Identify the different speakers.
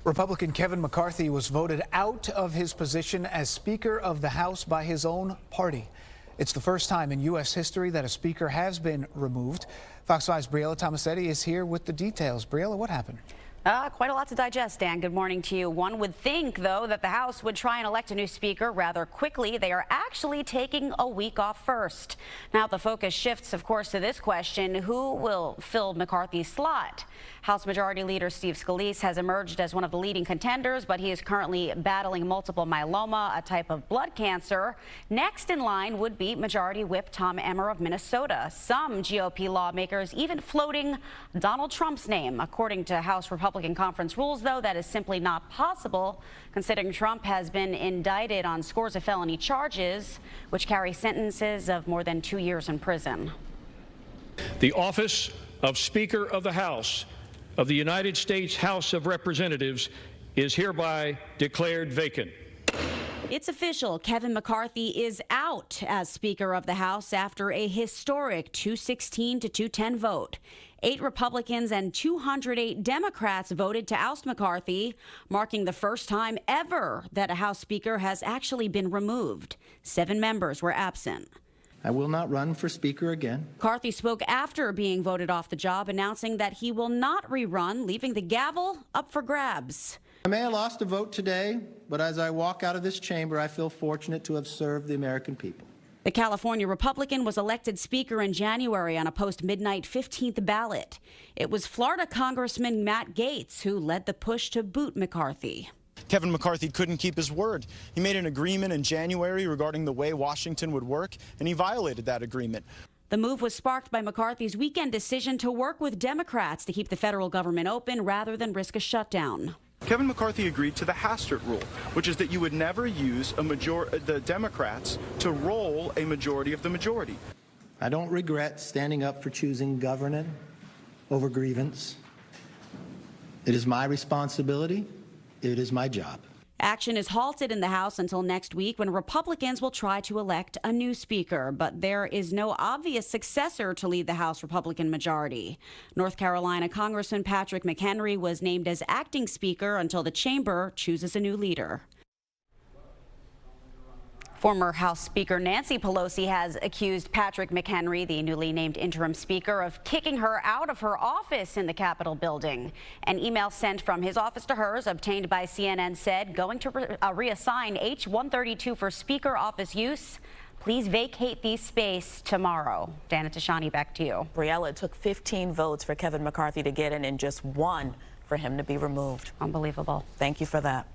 Speaker 1: Republican Kevin McCarthy was voted out of his position as Speaker of the House by his own party. It's the first time in U.S. history that a speaker has been removed. Fox 5's Briella Tomassetti is here with the details. Briella, what happened?
Speaker 2: Quite a lot to digest, Dan. Good morning to you. One would think, though, that the House would try and elect a new speaker rather quickly. They are actually taking a week off first. Now the focus shifts, of course, to this question: who will fill McCarthy's slot? House Majority Leader Steve Scalise has emerged as one of the leading contenders, but he is currently battling multiple myeloma, a type of blood cancer. Next in line would be Majority Whip Tom Emmer of Minnesota. Some GOP lawmakers even floating Donald Trump's name. According to House Republican conference rules, though, that is simply not possible, considering Trump has been indicted on scores of felony charges, which carry sentences of more than 2 years in prison.
Speaker 3: The office of Speaker of the House of the United States House of Representatives is hereby declared vacant.
Speaker 2: It's official. Kevin McCarthy is out as Speaker of the House after a historic 216 to 210 vote. 8 Republicans and 208 Democrats voted to oust McCarthy, marking the first time ever that a House Speaker has actually been removed. 7 members were absent.
Speaker 4: I will not run for Speaker again.
Speaker 2: McCarthy spoke after being voted off the job, announcing that he will not rerun, leaving the gavel up for grabs.
Speaker 4: I may have lost a vote today, but as I walk out of this chamber, I feel fortunate to have served the American people.
Speaker 2: The California Republican was elected Speaker in January on a post-midnight 15th ballot. It was Florida Congressman Matt Gaetz who led the push to boot McCarthy.
Speaker 5: Kevin McCarthy couldn't keep his word. He made an agreement in January regarding the way Washington would work, and he violated that agreement.
Speaker 2: The move was sparked by McCarthy's weekend decision to work with Democrats to keep the federal government open rather than risk a shutdown.
Speaker 6: Kevin McCarthy agreed to the Hastert rule, which is that you would never use the Democrats to roll a majority of the majority.
Speaker 4: I don't regret standing up for choosing governance over grievance. It is my responsibility. It is my job.
Speaker 2: Action is halted in the House until next week, when Republicans will try to elect a new speaker. But there is no obvious successor to lead the House Republican majority. North Carolina Congressman Patrick McHenry was named as acting speaker until the chamber chooses a new leader. Former House Speaker Nancy Pelosi has accused Patrick McHenry, the newly named interim speaker, of kicking her out of her office in the Capitol building. An email sent from his office to hers, obtained by CNN, said, "Going to reassign H-132 for speaker office use. Please vacate the space tomorrow." Dana Tashani, back to you.
Speaker 7: Briella, it took 15 votes for Kevin McCarthy to get in and just 1 for him to be removed.
Speaker 2: Unbelievable.
Speaker 7: Thank you for that.